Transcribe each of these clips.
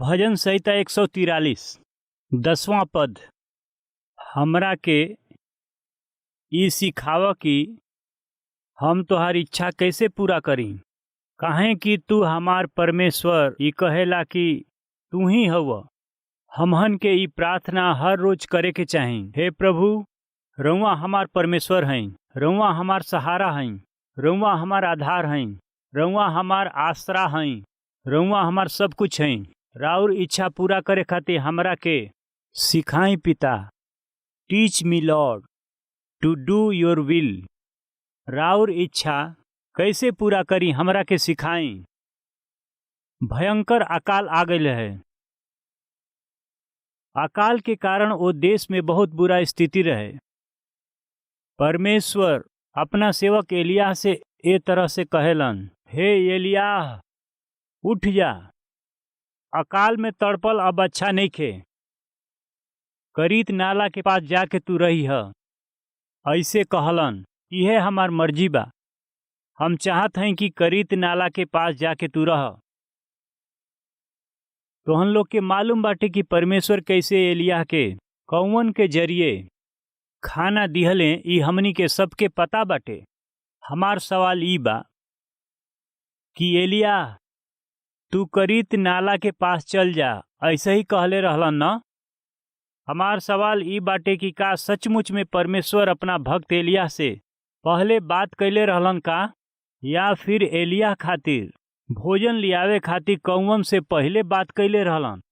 भजन संहिता 143 10वां पद। हमरा के ई सिखाव कि हम तोहार इच्छा कैसे पूरा करी, काहे कि तू हमार परमेश्वर ई कहेला कि तू ही हव। हमहन के ई प्रार्थना हर रोज करे के चाही। हे प्रभु, रउआ हमार परमेश्वर हैं, रउआ हमार सहारा हैं, रउआ हमार आधार हैं, रउआ हमार आसरा हैं, रउआ हमार सब कुछ हैं। राउर इच्छा पूरा करे खातिर हमरा के सिखाई पिता। Teach me lord to do your will. राउर इच्छा कैसे पूरा करी हमरा के सिखाई। भयंकर अकाल आ गइल है। अकाल के कारण वो देश में बहुत बुरा स्थिति रहे। परमेश्वर अपना सेवक एलिय्याह से ए तरह से कहेलन, हे एलिय्याह, उठ जा, अकाल में तड़पल अब अच्छा नहीं खे। करीत नाला के पास जाके तू रही है। ऐसे कहलन, यह हमार मर्जी बा। हम चाहत हैं कि करीत नाला के पास जाके तू रह। तो हम लोग के मालूम बाटे कि परमेश्वर कैसे एलिय्याह के कौवन के जरिए खाना दिहले, ई हमनी के सबके पता बाटे। हमार सवाल ई बा कि एलिय्याह, तू करीत नाला के पास चल जा, ऐसे ही कहले रहलन न? हमार सवाल ई बाटे कि का सचमुच में परमेश्वर अपना भक्त एलिय्याह से पहले बात कैले रहलन का, या फिर एलिय्याह खातिर भोजन लियावे खातिर कौवन से पहले बात कैले रहलन?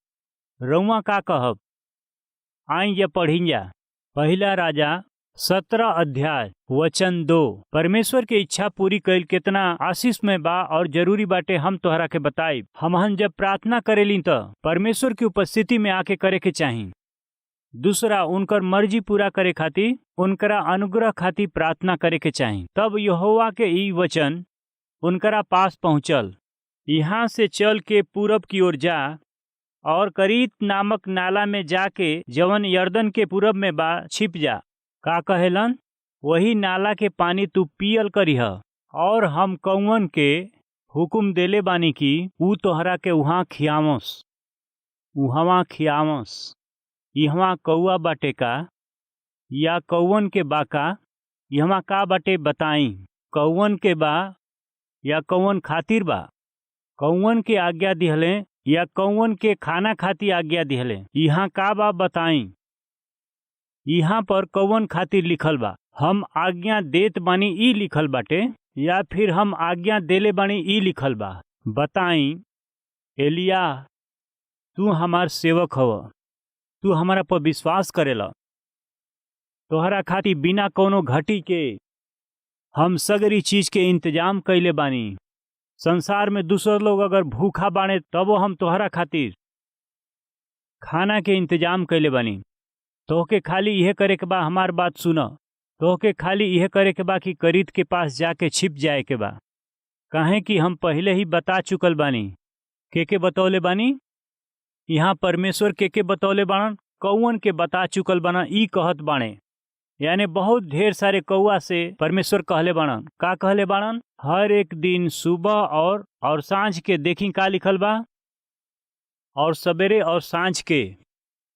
रउआ का कहब? आई जा पढ़ी जा। पहला राजा 17 अध्याय वचन 2। परमेश्वर के इच्छा पूरी कैल कितना आशीष में बा और जरूरी बाटे हम तोहरा के बताई। हमहन जब प्रार्थना करेली तो परमेश्वर की उपस्थिति में आके करे के चाही। दूसरा, उनकर मर्जी पूरा करे खातिर उनकरा अनुग्रह खातिर प्रार्थना करे के चाही। तब यहोवा के ई वचन उनकरा पास पहुँचल, यहाँ से चल के पूरब की ओर जा और करीत नामक नाला में जाके जवन यर्दन के पूरब में बा छिप जा। का कहेलन? वही नाला के पानी तू पियल करीह, और हम कौवन के हुकुम देले बानी कि ऊ तोहरा के उहाँ खियावस, उहवा खियावस। इहवा कौआ बाटे का या कौवन के बाका? इहवा का बाटे बताई। कौवन के बा या कौवन खातिर बा? कौवन के आज्ञा दिहले या कौवन के खाना खातिर आज्ञा दिहले? यहाँ का बा बताई। यहाँ पर कौवन खातिर लिखल बा? हम आज्ञा देत बानी ई लिखल बाटे, या फिर हम आज्ञा देले बानी ई लिखल बा? बताई। एलिय्याह, तू हमार सेवक हव, तू हमारा पर विश्वास करेला। तोहरा खातिर बिना कोनो घटी के हम सगरी चीज के इंतजाम कैले बानी। संसार में दूसर लोग अगर भूखा बाणे तबो हम तोहरा खातिर खाना के इंतजाम कैले बानी। तोहके खाली यह करे के बा, हमार बात सुन, तोहके खाली यह करे के बा कि करीत के पास जाके छिप जाए के बा। काहे कि हम पहले ही बता चुकल बानी। के बतौले बानी? यहाँ परमेश्वर के बतौले बाणन? कौवन के बता चुकल बाना ई कहत बाणे। यानी बहुत ढेर सारे कौआ से परमेश्वर कहले बाणन। का कहले बाणन? हर एक दिन सुबह और सांझ के देखी का लिखल बा, और सवेरे और सांझ के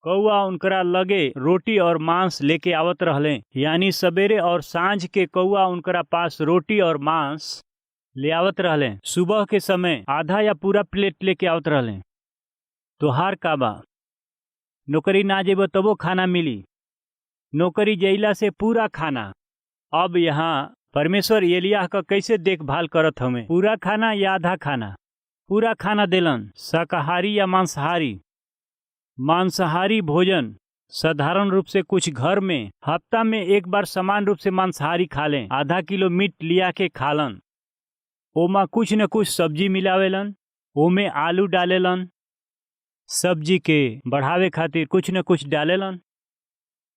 कौआ उनकरा लगे रोटी और मांस लेके आवत रहले। यानी सवेरे और सांझ के कौआ उनकरा पास रोटी और मांस ले आवत रहले। सुबह के समय आधा या पूरा प्लेट लेके आवत रहले। तोहार का बा? नौकरी ना जेबो तबो खाना मिली, नौकरी जइला से पूरा खाना। अब यहाँ परमेश्वर एलिय्याह का कैसे देखभाल करत हमें? पूरा खाना या आधा खाना? पूरा खाना देलन। शाकाहारी या मांसाहारी? मांसाहारी भोजन साधारण रूप से कुछ घर में हफ्ता में एक बार समान रूप से मांसाहारी खा लें। आधा किलो मीट लिया के खालन। ओमा कुछ न कुछ सब्जी मिलावेलन, ओमे आलू डालेलन, सब्जी के बढ़ावे खातिर कुछ न कुछ डालेलन।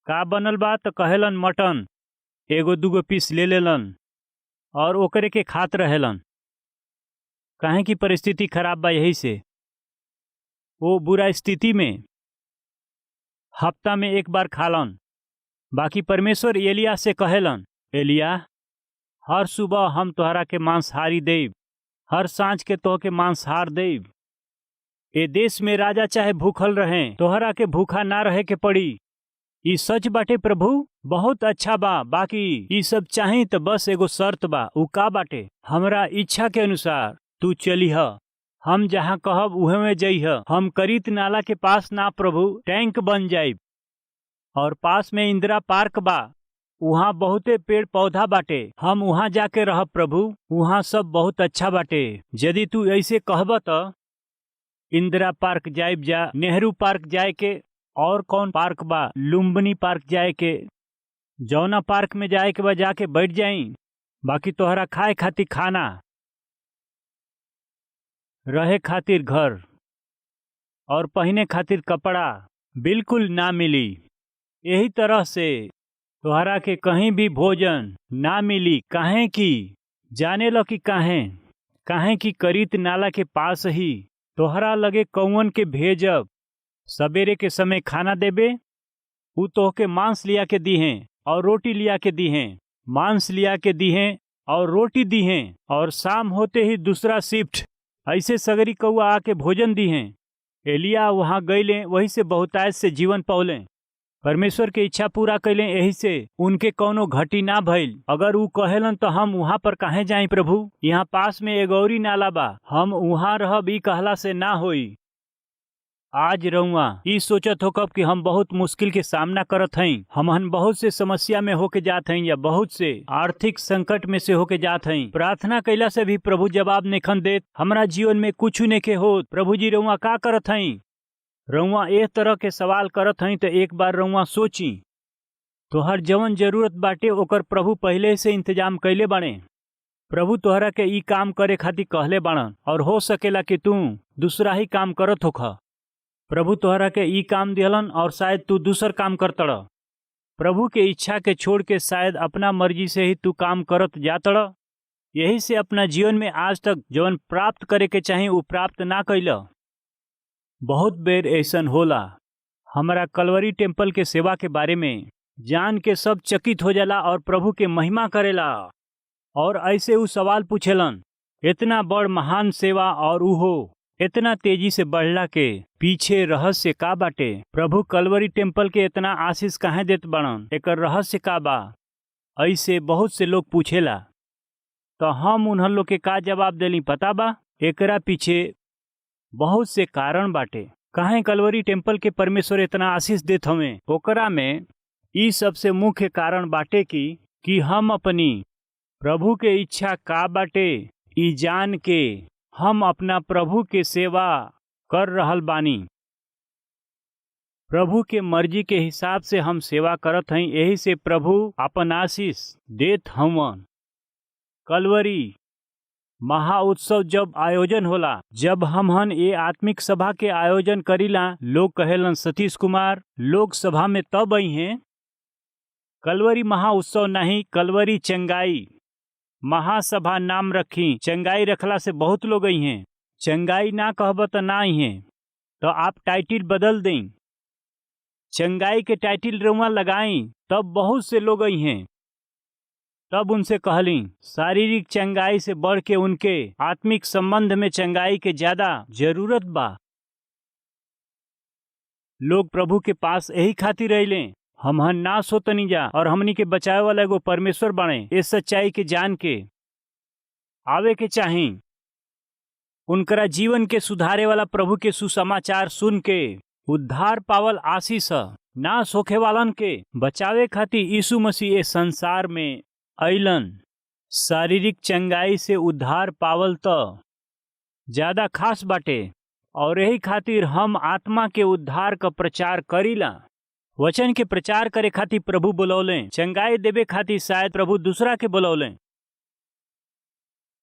का बनल बा तो कहेलन मटन, एगो दूगो पीस ले लेलन और ओकरे के खात रहेलन। काहे की परिस्थिति खराब बा, यही से वो बुरा स्थिति में हफ्ता में एक बार खालन। बाकी परमेश्वर एलिय्याह से कहेलन, एलिय्याह, हर सुबह हम तोहरा के मांसाहारी देब, हर सांझ के तोह के मांसाहार देब। ए देश में राजा चाहे भूखल रहे, तोहरा के भूखा ना रहे के पड़ी। ई सच बाटे प्रभु, बहुत अच्छा बा। बाकी ई सब चाही तो बस एगो शर्त बा। उ का बाटे? हमरा इच्छा के अनुसार तू चलीह, हम जहाँ कहब उहे में जइह। हम करीत नाला के पास ना प्रभु टैंक बन जाइब, और पास में इंदिरा पार्क बा, वहाँ बहुते पेड़ पौधा बाटे। हम वहाँ जाके रहब प्रभु, वहाँ सब बहुत अच्छा बाटे। यदि तू ऐसे कहब त इंदिरा पार्क जाइब जा, नेहरू पार्क जाए के, और कौन पार्क बा, लुम्बिनी पार्क जाए के, जौना पार्क में जाए के बा जाके बैठ जाई। बाकी तोहरा खाए खातिर खाना, रहे खातिर घर और पहने खातिर कपड़ा बिल्कुल ना मिली। यही तरह से तोहरा के कहीं भी भोजन ना मिली। काहे की जाने लो कि काहे की करीत नाला के पास ही तोहरा लगे कौवन के भेजब। सवेरे के समय खाना देबे, उ तोहके मांस लिया के दीहें और रोटी लिया के दीहें, मांस लिया के दीहें और रोटी दीहें, और शाम होते ही दूसरा शिफ्ट ऐसे सगरी कौआ आके भोजन दीहें। एलिया वहाँ गईले, वही से बहुतायत से जीवन पौले, परमेश्वर के इच्छा पूरा कैले, यही से उनके कौनो घटी ना भइल। अगर उ कहेलन तो हम वहाँ पर काहे जाई प्रभु? यहाँ पास में एगौरी नाला बा, हम वहाँ रहब, ई कहला से ना होई। आज रउआ ई सोचत हो कब कि हम बहुत मुश्किल के सामना करत हई, हमहन बहुत से समस्या में होके जात हई, या बहुत से आर्थिक संकट में से होके जात हई। प्रार्थना कैला से भी प्रभु जवाब नेखन देत, हमरा जीवन में कुछ नेखे होत। प्रभु जी रउआ का करत हई? रउआ एह तरह के सवाल करत हई तो एक बार रउआ सोची, तोहर जवन जरूरत बाटे ओकर प्रभु पहले से इंतजाम कैले बाड़े। प्रभु तोहरा के ई काम करे खातिर कहले बाड़न, और हो सकेला कि तू दूसरा ही काम करत होखा। प्रभु तोहरा के ई काम दिहलन और शायद तू दूसर काम करतड़। प्रभु के इच्छा के छोड़ के शायद अपना मर्जी से ही तू काम करत जातड़। यही से अपना जीवन में आज तक जवन प्राप्त करे के चाही उ प्राप्त ना कैल। बहुत बेर ऐसन होला, हमारा कलवरी टेम्पल के सेवा के बारे में जान के सब चकित हो जाला और प्रभु के महिमा करेला, और ऐसे उ सवाल पूछेलन, इतना बड़ महान सेवा और उहो इतना तेजी से बढ़ला के पीछे रहस्य का बाटे? प्रभु कलवरी टेम्पल के इतना आशीष काहे देत बाड़न? एकर रहस्य का बा? ऐसे बहुत से लोग पूछेला, तो हम उन्हन लोग के का जवाब देली पता बा? एकरा पीछे बहुत से कारण बाटे। काहे कलवरी टेम्पल के परमेश्वर इतना आशीष देत हमें? ओकरा में ई सबसे मुख्य कारण बाटे कि हम अपनी प्रभु के इच्छा का बाटे ई जान के हम अपना प्रभु के सेवा कर रहल बानी। प्रभु के मर्जी के हिसाब से हम सेवा करत हई, यही से प्रभु अपन आशीष देत हवन। कलवरी महाउत्सव जब आयोजन होला, जब हमहन ये आत्मिक सभा के आयोजन करीला, लोग कहेलन सतीश कुमार लोग सभा में तब आई हैं। कलवरी महाउत्सव नहीं, कलवरी चंगाई महासभा नाम रखी। चंगाई रखला से बहुत लोग आई हैं, चंगाई ना कहब तो ना आई हैं, तो आप टाइटिल बदल दें, चंगाई के टाइटिल रउआ लगाई, तब बहुत से लोग आई हैं। तब उनसे कहली शारीरिक चंगाई से बढ़ के उनके आत्मिक संबंध में चंगाई के ज्यादा जरूरत बा। लोग प्रभु के पास यही खातिर अइले, हमहन ना सोतनी जा, और हमनी के बचावे वाला एगो परमेश्वर बने। इस सच्चाई के जान के आवे के चाही, उनकरा जीवन के सुधारे वाला प्रभु के सुसमाचार सुन के उद्धार पावल आशीष ना सोखे वालन के बचावे खातिर यीशु मसीह इस संसार में अइलन। शारीरिक चंगाई से उद्धार पावल तो ज्यादा खास बाटे, और यही खातिर हम आत्मा के उद्धार का प्रचार करीला। वचन के प्रचार करे खातिर प्रभु बुलौले, चंगाई देवे खातिर शायद प्रभु दूसरा के बुलौले।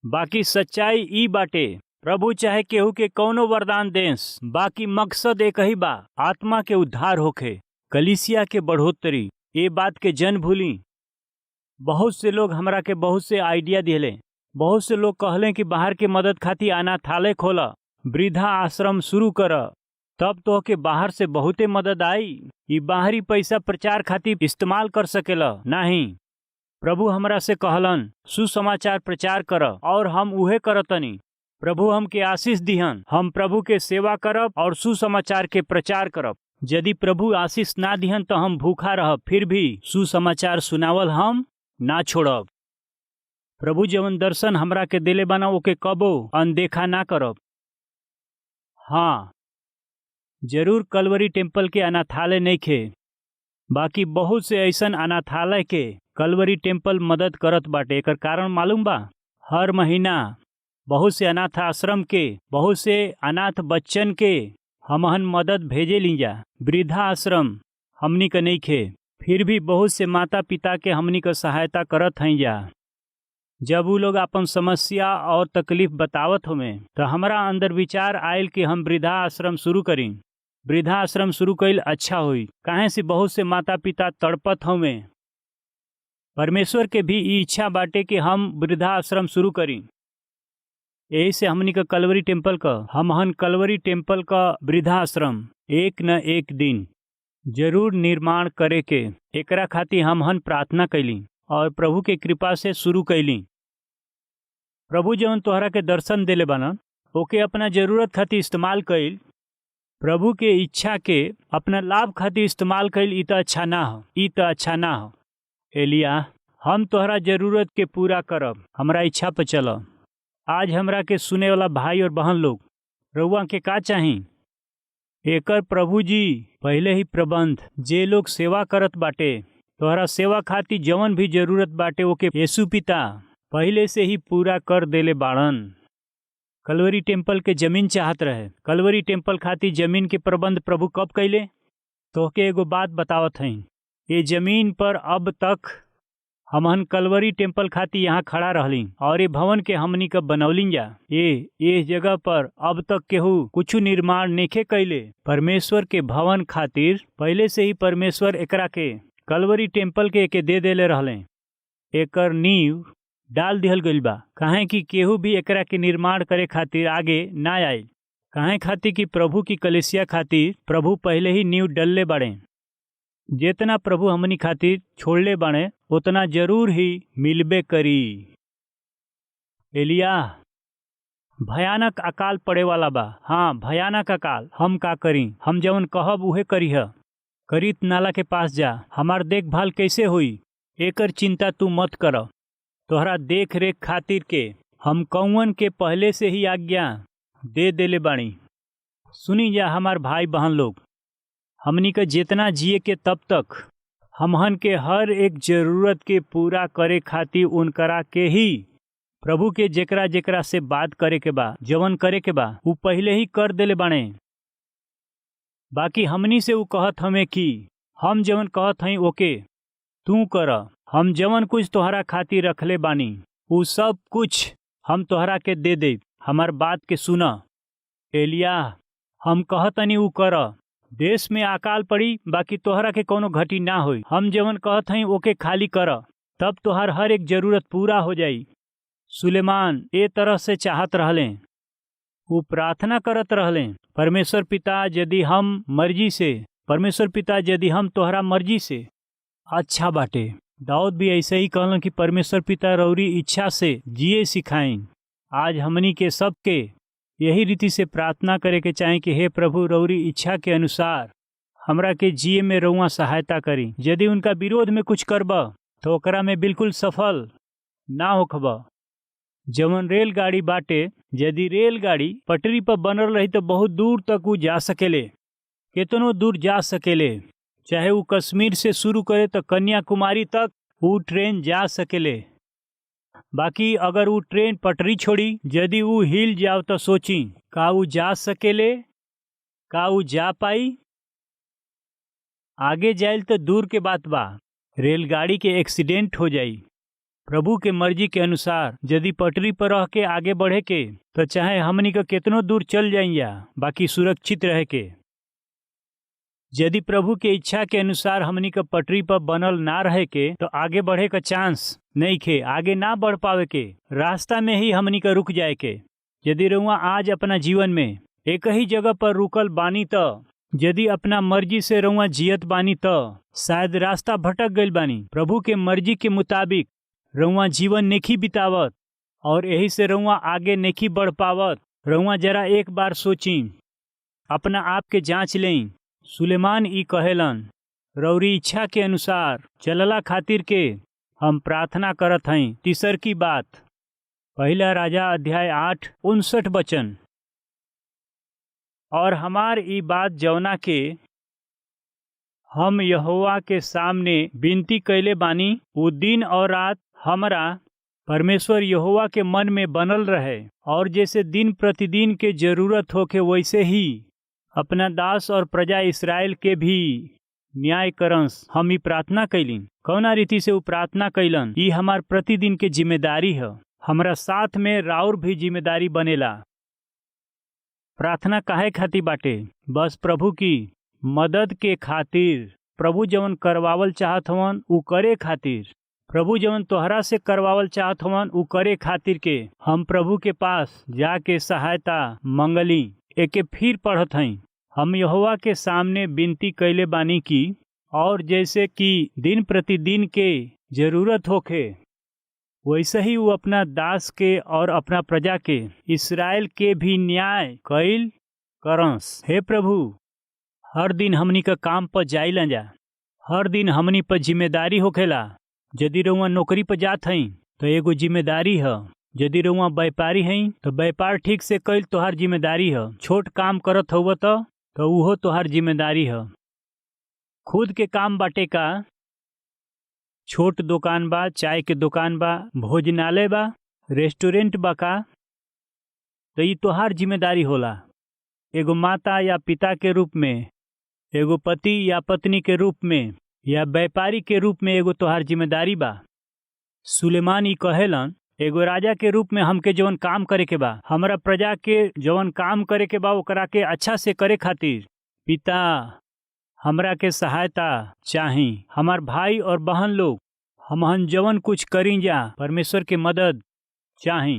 बाकी सच्चाई ई बाटे, प्रभु चाहे केहू के कौनो वरदान देस, बाकी मकसद एक ही बा, आत्मा के उद्धार होखे, कलीसिया के बढ़ोतरी। ये बात के जन भूली। बहुत से लोग हमरा के बहुत से आइडिया दिले, बहुत से लोग कहले कि बाहर के मदद खातिर अनाथालय खोला, वृद्धा आश्रम शुरू कर, तब तो के बाहर से बहुते मदद आई। ये बाहरी पैसा प्रचार खातिर इस्तेमाल कर सकेला नहीं। प्रभु हमरा से कहलन सुसमाचार प्रचार कर, और हम उहे करतनी। प्रभु हमके आशीष दिहन, हम प्रभु के सेवा करब और सुसमाचार के प्रचार करब। यदि प्रभु आशीष ना दिहन तो हम भूखा रहब, फिर भी सुसमाचार सुनावल हम ना छोड़ब। प्रभु जवन दर्शन हमरा के देले बना ओके कबो अनदेखा ना करब। हाँ, जरूर कलवरी टेम्पल के अनाथालय नहीं खे, बाकी बहुत से ऐसन अनाथालय के कलवरी टेम्पल मदद करत बाटे। एकर कारण मालूम बा? हर महीना बहुत से अनाथ आश्रम के, बहुत से अनाथ बच्चन के हमहन मदद भेजे लीजा। वृद्धा आश्रम हमनी का नहीं खे, फिर भी बहुत से माता पिता के हमनी का सहायता करत हैं जा। जब वो लोग अपन समस्या और तकलीफ बतावत हमें तो हमारा अंदर विचार आयल कि हम वृद्धा आश्रम शुरू करी। वृद्धा आश्रम शुरू कईल अच्छा हुई, काहे से बहुत से माता पिता तड़पत हमें। परमेश्वर के भी ई इच्छा बाटे कि हम वृद्धा आश्रम शुरू करी। यही से हमनी का कलवरी टेम्पल का वृद्धा आश्रम एक न एक दिन जरूर निर्माण करे के एकरा खातिर हमहन प्रार्थना कैली और प्रभु के कृपा से शुरू कैली। प्रभु जवन तोहरा के दर्शन देले बानन ओके अपना जरूरत खातिर इस्तेमाल कैल, प्रभु के इच्छा के अपना लाभ खातिर इस्तेमाल कैल, ई तो अच्छा ना हो। एलिया, हम तोहरा जरूरत के पूरा करब, हमरा इच्छा पे चल। आज हमरा के सुने वाला भाई और बहन लोग, रउआ के का चाही? एकर प्रभु जी पहले ही प्रबंध, जे लोग सेवा करत बाटे तोहरा सेवा खातिर जवन भी जरूरत बाटे ओके यीशु पिता पहले से ही पूरा कर देले बाड़न। कलवरी टेम्पल के जमीन चाहत रहे, कलवरी टेम्पल खातिर जमीन के प्रबंध प्रभु कब कैले? तोहके एगो बात बतावत हई, ये जमीन पर अब तक हमहन कलवरी टेम्पल खातिर यहाँ खड़ा रहली और ये भवन के हमनी का बनौलिन जा। ये जगह पर अब तक केहू कुछ निर्माण नेखे कैले। परमेश्वर के भवन खातिर पहले से ही परमेश्वर एकरा के कलवरी टेम्पल के दे देले रहले। एकर नींव डाल दिहल गइल बा, काहे कि केहू भी एकरा के निर्माण करे खातिर आगे ना आए। काहे खातिर कि प्रभु की कलीसिया खातिर प्रभु पहले ही नींव डलले बाड़े। जितना प्रभु हमनी खातिर छोड़ले बाड़े उतना जरूर ही मिलबे करी। एलिया, भयानक अकाल पड़े वाला बा। हाँ, भयानक अकाल। हम का करी? हम जवन कहब उहे करीह। करीत नाला के पास जा, हमार देखभाल कैसे हुई एकर चिंता तू मत कर। तोहरा देख रेख खातिर के हम कौवन के पहले से ही आज्ञा दे देले बानी। सुनी जा हमार भाई बहन लोग, हमनी का जितना जिए के तब तक हमहन के हर एक जरूरत के पूरा करे खातिर उनकरा के ही प्रभु के जेकरा जेकरा से बात करे के बा, जवन करे के बा, उ पहले ही कर देले बाणे। बाकी हमनी से उ कहत हमें कि हम जवन कहत हई ओके तू कर। हम जवन कुछ तोहरा खातिर रखले बानी उ सब कुछ हम तोहरा के दे दे। हमार बात के सुना। एलिया, हम कहतनी उ कर। देश में अकाल पड़ी, बाकी तोहरा के कोनो घटी ना होई। हम जवन कहत हई ओके खाली कर, तब तोहर हर एक जरूरत पूरा हो जाई। सुलेमान ए तरह से चाहत रहले, वो प्रार्थना करत रहले, परमेश्वर पिता यदि हम तोहरा मर्जी से अच्छा बाटे। दाऊद भी ऐसे ही कहलन कि परमेश्वर पिता रौरी इच्छा से जिए सिखाई। आज हमनी के सबके यही रीति से प्रार्थना करे के चाहे कि हे प्रभु, रौरी इच्छा के अनुसार हमरा के जिए में रउआ सहायता करी। यदि उनका विरोध में कुछ करब तो ओकरा में बिल्कुल सफल ना होखब। जवन रेलगाड़ी बाटे, यदि रेलगाड़ी पटरी पर बनल रही तो बहुत दूर तक वो जा सकेले, कितनो दूर जा सकेले। चाहे वो कश्मीर से शुरू करे तो कन्याकुमारी तक वो ट्रेन जा सकेले। बाकी अगर वो ट्रेन पटरी छोड़ी, यदि वो हिल जाओ तो सोची का वो जा सकेले, का वो जा पाई? आगे जाइल तो दूर के बात बा, रेलगाड़ी के एक्सीडेंट हो जाई। प्रभु के मर्जी के अनुसार यदि पटरी पर रह के आगे बढ़े के तो चाहे हमनी का कितनो दूर चल जाइया, बाकी सुरक्षित रहे के। यदि प्रभु के इच्छा के अनुसार हमनी का पटरी पर बनल ना रहे के तो आगे बढ़े का चांस नहीं खे, आगे ना बढ़ पावे के, रास्ता में ही हमनी का रुक जाए के। यदि रउआ आज अपना जीवन में एक ही जगह पर रुकल बानी तो, यदि अपना मर्जी से रउआ जियत बानी तो शायद रास्ता भटक गइल बानी। प्रभु के मर्जी के मुताबिक रउआ जीवन नेखी बितावत और यही से रउआ आगे नहीं बढ़ पावत। रउआ जरा एक बार सोची, अपना आप के जांच लें। सुलेमान ई कहेलन, रउरी इच्छा के अनुसार चलला खातिर के हम प्रार्थना करत हई। तीसर की बात, पहला राजा अध्याय 8:59 और हमार ई बात जौना के हम यहोवा के सामने विनती कैले बानी, वो दिन और रात हमरा परमेश्वर यहोवा के मन में बनल रहे, और जैसे दिन प्रतिदिन के जरूरत होके वैसे ही अपना दास और प्रजा इस्राएल के भी न्याय करंस। हम ई प्रार्थना कैलीन। कौना रीति से वो प्रार्थना कैलन, ई हमार प्रतिदिन के जिम्मेदारी है। हमरा साथ में राउर भी जिम्मेदारी बनेला। प्रार्थना काहे खातिर बाटे? बस प्रभु की मदद के खातिर। प्रभु जवन करवावल चाहत हवन उ करे खातिर। प्रभु जवन तोहरा से करवावल चाहत हवन उ करे खातिर के हम प्रभु के पास जाके सहायता मंगली। एके फिर पढ़त हई, हम यहोवा के सामने विनती कैले बानी की, और जैसे कि दिन प्रतिदिन के जरूरत होखे वैसे ही वो अपना दास के और अपना प्रजा के इस्राएल के भी न्याय कैल करंस। हे प्रभु, हर दिन हमनी का काम पर जाइला जा। हर दिन हमनी पर जिम्मेदारी होखेला। यदि रउआ नौकरी पर जात हई तो एगो जिम्मेदारी है। यदि रउआ व्यापारी हई तो व्यापार ठीक से कैल तोहार जिम्मेदारी है। छोट काम करत हुआ तो उहो तोहार जिम्मेदारी है। खुद के काम बाटे का, छोट दुकान बा, चाय के दुकान बा, भोजनालय बा, रेस्टोरेंट बा का, तो ये तोहार जिम्मेदारी होला। एगो माता या पिता के रूप में, एगो पति या पत्नी के रूप में, या व्यापारी के रूप में एगो तोहार जिम्मेदारी बा। सुलेमान ई कहेलन, एगो राजा के रूप में हमके जवन काम करे के बा, हमरा प्रजा के जवन काम करे के बा ओकरा के अच्छा से करे खातिर पिता हमरा के सहायता चाही। हमार भाई और बहन लोग हमहन जवन कुछ करी जा परमेश्वर के मदद चाही।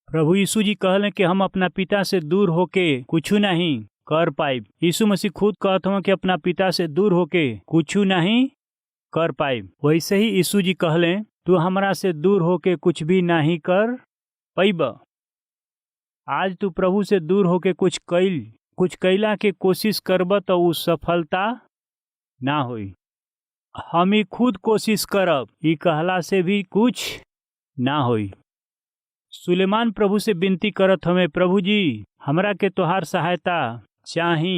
प्रभु यीशु जी कहले कि हम अपना पिता से दूर होके कुछ नहीं कर पाइब। यीशु मसीह खुद कहत हूँ कि अपना पिता से दूर होके कुछ नहीं कर पाइब। वैसे ही यीशु जी कहले, तू हमरा से दूर होके कुछ भी नहीं कर पाइब। आज तू प्रभु से दूर होके कुछ कैला के कोशिश करब तो उ सफलता ना होई। हम ही खुद कोशिश करब, ई कहला से भी कुछ ना होई। सुलेमान प्रभु से विनती करत हमें, प्रभु जी हमरा के तोहार सहायता चाही।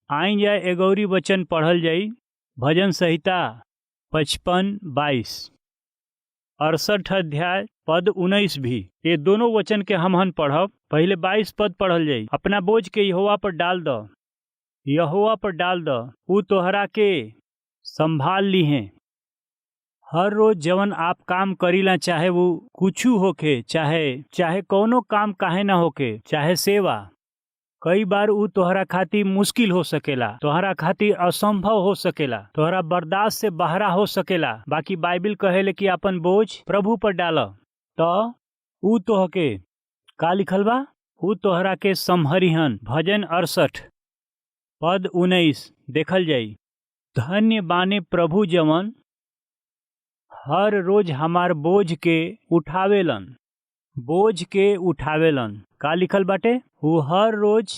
आई जाए एगौरी वचन पढ़ल जाई, भजन संहिता 55:22, 68 अध्याय पद 19 भी। ये दोनों वचन के हमहन पढ़ब। पहले 22 पद पढ़ल जाई। अपना बोझ के यहोवा पर डाल द, यहोवा पर डाल द, ऊ तोहरा के संभाल ली हैं। हर रोज जवन आप काम करीला, चाहे वो कुछू होके, चाहे कौनो काम काहे ना होके, चाहे सेवा, कई बार ऊ तोहरा खातिर मुश्किल हो सकेला, तोहरा खातिर असंभव हो सकेला, तोहरा बर्दाश्त से बाहरा हो सकेला। बाकी बाइबिल कहेले कि अपन बोझ प्रभु पर डाल, तो ऊ तोहके का लिखल बा, ऊ तोहरा के संहरिहन। भजन 68 पद 19 देखल जाई। धन्य बाने प्रभु जवन हर रोज हमार बोझ के उठावेलन, बोझ के उठावेलन। का लिखल बाटे, वो हर रोज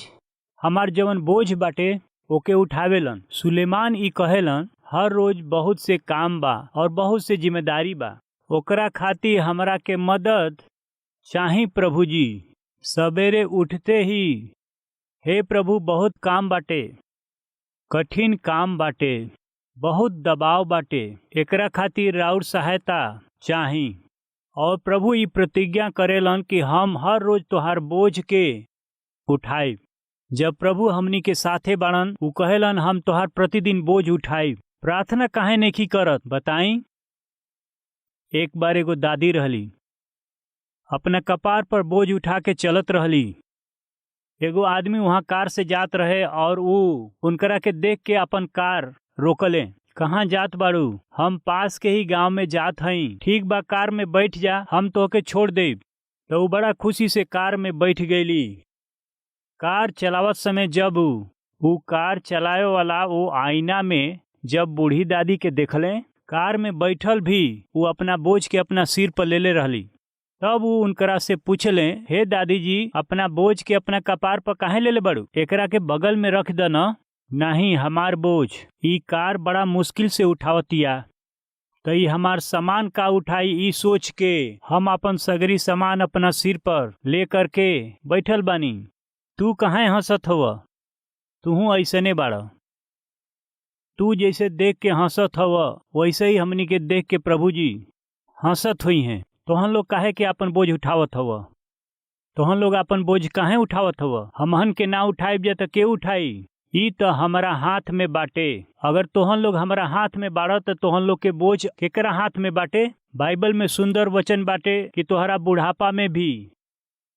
हमार जवन बोझ बाटे ओके उठावेलन। सुलेमान ई कहेलन, हर रोज बहुत से काम बा और बहुत से जिम्मेदारी बा, ओकरा खातिर हमरा के मदद चाही। प्रभु जी सवेरे उठते ही, हे प्रभु बहुत काम बाटे, कठिन काम बाटे, बहुत दबाव बाटे, एकरा खातिर राउर सहायता चाही। और प्रभु ई प्रतिज्ञा करेलन कि हम हर रोज तोहार बोझ के उठाई। जब प्रभु हमनी के साथे बाड़न, ऊ कहेलन हम तोहार प्रतिदिन बोझ उठाई। प्रार्थना काहे नहीं करत बताई? एक बार एगो दादी रहली, अपना कपार पर बोझ उठा के चलत रहली। एगो आदमी वहाँ कार से जात रहे और ऊ उनकरा के देख के अपन कार रोकले। कहाँ जात बाड़ू? हम पास के ही गांव में जात हई। ठीक बा, कार में बैठ जा, हम तोहके छोड़ देब। तो वो बड़ा खुशी से कार में बैठ गईली। कार चलावत समय जब वो कार चलावे वाला वो आईना में जब बूढ़ी दादी के देखले, कार में बैठल भी वो अपना बोझ के अपना सिर पर लेले रहली। तब वो उनकरा से पूछले, हे दादी जी, अपना बोझ के अपना कपार पर काहे ले बड़ू? एकरा के बगल में रख द न। नहीं, हमार बोझ ई कार बड़ा मुश्किल से उठावतिया, तो ई हमार सामान का उठाई, ई सोच के हम अपन सगरी सामान अपना सिर पर ले करके बैठल बानी। तू कहाँ हंसत हव? तूहू ऐसने बाड़। तू जैसे देख के हंसत हव वैसे ही हमनी के देख के प्रभु जी हंसत हुई हैं। तोहन लोग काहे के अपन बोझ उठावत हव? तोहन लोग अपन बोझ काहे उठावत हव? हमहन के ना उठाइब जा त के उठाई? ई तो हमारा हाथ में बाटे। अगर तोहन लोग हमारा हाथ में बाड़ तो तोहन लोग के बोझ केकरा हाथ में बाटे? बाइबल में सुंदर वचन बाटे कि तोहरा बुढ़ापा में भी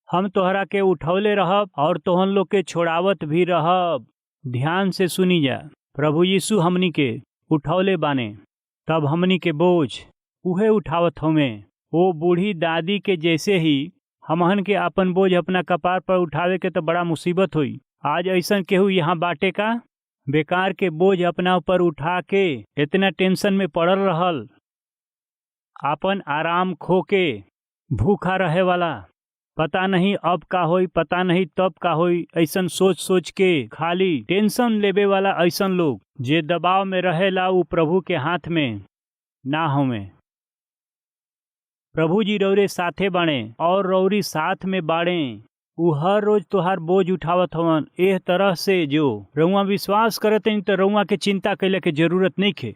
हम तोहरा के उठौले रहब और तोहन लोग के छोड़ावत भी रहब। ध्यान से सुनी जा, प्रभु यीशु हमनी के उठौले बाने, तब हमनी के बोझ उहे उठावत हमें। वो बूढ़ी दादी के जैसे ही हमहन के अपन बोझ अपना कपार पर उठावे के तो बड़ा मुसीबत हुई। आज ऐसन केहू यहाँ बाटे का बेकार के बोझ अपना ऊपर उठा के इतना टेंशन में पड़ल रहल, अपन आराम खो के भूखा रहे वाला, पता नहीं अब का होई, पता नहीं तब का होई, ऐसन सोच सोच के खाली टेंशन लेवे वाला ऐसन लोग जे दबाव में रहेला उ प्रभु के हाथ में ना होवे। प्रभु जी रौरे साथे बाणे और रौरी साथ में बाड़े। उ हर रोज तोहार बोझ उठावत हवन। एह तरह से जो रउआ विश्वास करत हन तो रउआ के चिंता कैले के जरूरत नहीं खे।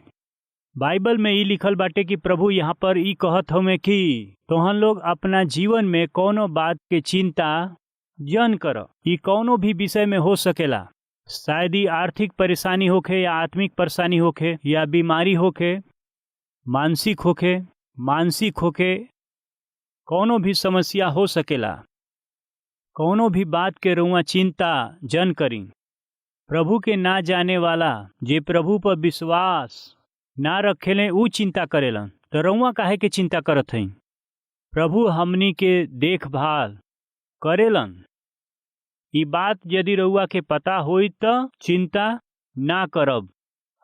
बाइबल में ई लिखल बाटे कि प्रभु यहाँ पर ई कहत हमें कि तोहन लोग अपना जीवन में कोनो बात के चिंता जन कर। ई कोनो भी विषय में हो सकेला, शायद ही आर्थिक परेशानी होखे या आत्मिक परेशानी होखे या बीमारी होखे, मानसिक होखे, कोनो भी समस्या हो सकेला। कोनो भी बात के रउआ चिंता जन करी। प्रभु के ना जाने वाला जे प्रभु पर विश्वास ना रखेले ऊ चिंता करेलन, तो रउआ काहे के चिंता करत हई? प्रभु हमनी के देखभाल करेलन। ई बात यदि रउआ के पता होई तो चिंता ना करब।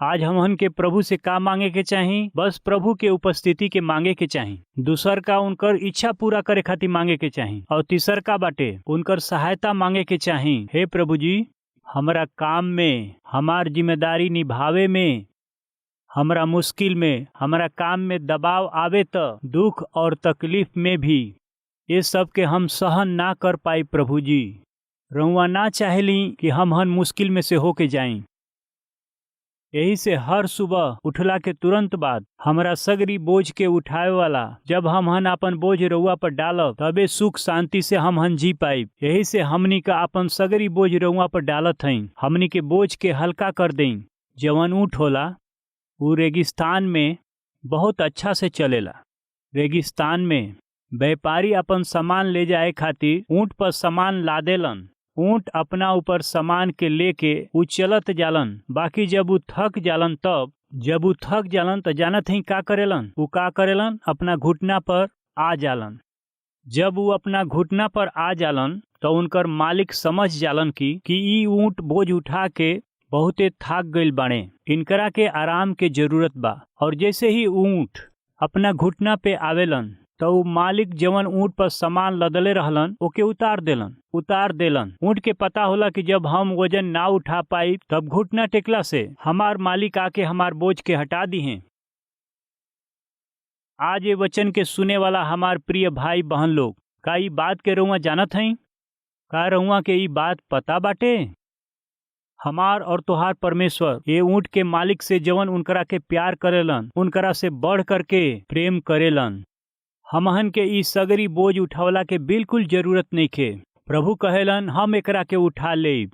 आज हमहन के प्रभु से का मांगे के चाही? बस प्रभु के उपस्थिति के मांगे के चाही। दूसर का उनकर इच्छा पूरा करे खातिर मांगे के चाही। और तीसर का बाटे उनकर सहायता मांगे के चाही। हे प्रभु जी, हमरा काम में, हमार जिम्मेदारी निभावे में, हमरा मुश्किल में, हमरा काम में दबाव आवे तो दुख और तकलीफ में भी ये सब के हम सहन ना कर पाई। प्रभु जी, रउआ ना चाहेली कि हमहन मुश्किल में से होके जाई। यही से हर सुबह उठला के तुरंत बाद हमरा सगरी बोझ के उठावे वाला जब हमहन अपन बोझ रउआ पर डालब तबे सुख शांति से हमहन जी पाइब। यही से हमनी का अपन सगरी बोझ रउआ पर डालत हई। हमनी के बोझ के हल्का कर दें। जवन ऊँट होला वो रेगिस्तान में बहुत अच्छा से चलेला। रेगिस्तान में व्यापारी अपन सामान ले जाए खातिर ऊँट पर सामान लादेलन। ऊँट अपना ऊपर सामान के लेके उ चलत जालन। बाकी जब उ थक जालन तो जानत ही का करेलन? उ का करेलन? अपना घुटना पर आ जालन। जब उ अपना घुटना पर आ जालन तो उनकर मालिक समझ जालन कि ई ऊँट बोझ उठा के बहुते थाक गइल बाणे, इनकरा के आराम के जरूरत बा। और जैसे ही ऊँट अपना घुटना पे आवेलन तो उ मालिक जवन ऊँट पर सामान लदले रहलन ओके उतार देलन। ऊँट के पता होला कि जब हम वजन ना उठा पाई तब घुटना टेकला से हमार मालिक आके हमार बोझ के हटा दी हैं। आज ये वचन के सुने वाला हमार प्रिय भाई बहन लोग, का ई बात के रउआ जानत हई? का रउआ के ई बात पता बाटे? हमार और तोहार परमेश्वर ये ऊँट के मालिक से जवन उनकरा के प्यार करेलन उनकरा से बढ़ करके प्रेम करेलन। हमहन के ई सगरी बोझ उठावला के बिल्कुल जरूरत नहीं खे। प्रभु कहेलन हम एकरा के उठा लेब।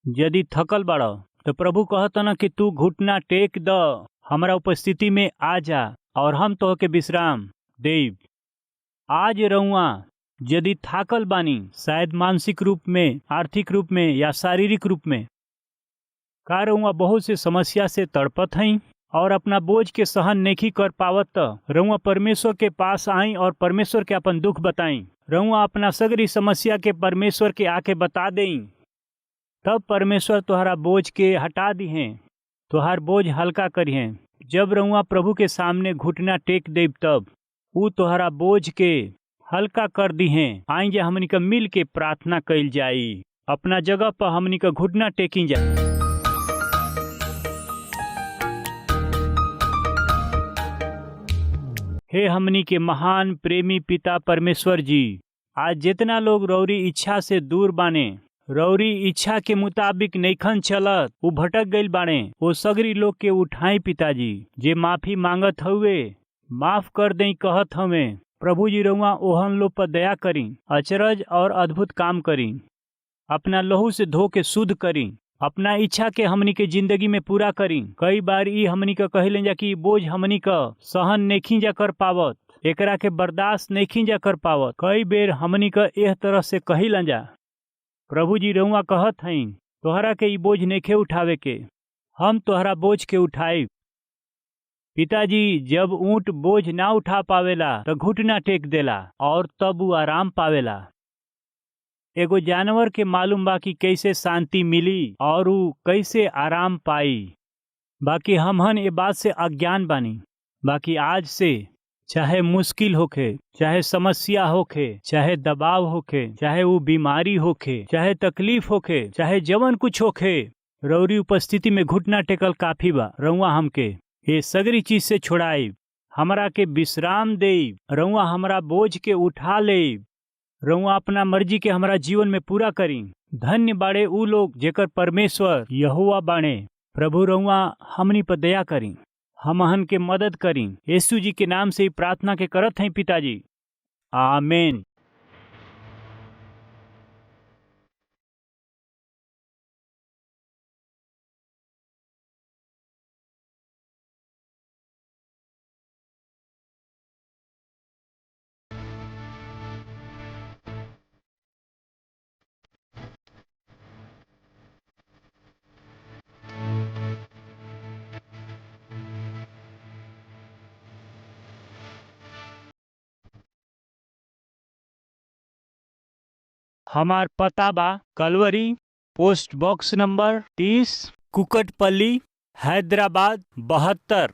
यदि थकल बाड़ तो प्रभु कहतन कि तू घुटना टेक द, हमरा उपस्थिति में आ जा और हम तोहके विश्राम देब। आज रउआ यदि थाकल बानी, शायद मानसिक रूप में, आर्थिक रूप में या शारीरिक रूप में, का रउआ बहुत से समस्या से तड़पत हई और अपना बोझ के सहन नहीं कर पावत त रउआ परमेश्वर के पास आई और परमेश्वर के अपन दुख बताई। रउआ अपना सगरी समस्या के परमेश्वर के आके बता देई, तब परमेश्वर तोहरा बोझ के हटा दी हैं, तोहार बोझ हल्का करी हैं। जब रउआ प्रभु के सामने घुटना टेक देब तब ऊ तोहरा बोझ के हल्का कर दी हैं। आई जा हमनी का मिल के प्रार्थना कइल जाई। अपना जगह पर हमनी का घुटना टेकी जाए। हे हमनी के महान प्रेमी पिता परमेश्वर जी, आज जितना लोग रौरी इच्छा से दूर बाने, रौरी इच्छा के मुताबिक नैखन चलत, वो भटक गइल बाने, वो सगरी लोग के उठाई पिताजी। जे माफी मांगत हुए माफ कर दें कहत हमें, प्रभु जी रउआ ओहन लोग पर दया करी, अचरज और अद्भुत काम करी, अपना लहू से धो के शुद्ध करी, अपना इच्छा के हमनी के जिंदगी में पूरा करी। कई बार ई हमनी का कहिलें जा कि बोझ हमनी का सहन नहीं जा कर पावत, एकरा के बर्दाश्त नहीं जा कर पावत। कई बेर हमनी का एह तरह से कहिलें जा, प्रभु जी रउआ कहत हई तोहरा के ई बोझ नेखे उठावे के, हम तोहरा बोझ के उठाई। पिताजी, जब ऊंट बोझ ना उठा पावेला तो घुटना टेक देला और तब वो आराम पावेला। एगो जानवर के मालूम बा कि कैसे शांति मिली और ऊ कैसे आराम पाई, बाकी हमहन ए बात से अज्ञान बानी। बाकी आज से चाहे मुश्किल होखे, चाहे समस्या होखे, चाहे दबाव होखे, चाहे वो बीमारी होखे, चाहे तकलीफ होखे, चाहे जवन कुछ होखे, रौरी उपस्थिति में घुटना टेकल काफी बा। रउआ हमके ये सगरी चीज से छुड़ाई, हमरा के विश्राम देई, रउआ हमरा बोझ के उठा ले, रउआ अपना मर्जी के हमारा जीवन में पूरा करी। धन्य बाड़े ऊ लोग जेकर परमेश्वर यहोवा बाणे। प्रभु रउआ हमनी पर दया करी, हमहन के मदद करी। यीशु जी के नाम से ही प्रार्थना के करत हैं पिताजी, आमीन। हमार पता बा Calvary post box number 30, Kukatpally, Hyderabad 72।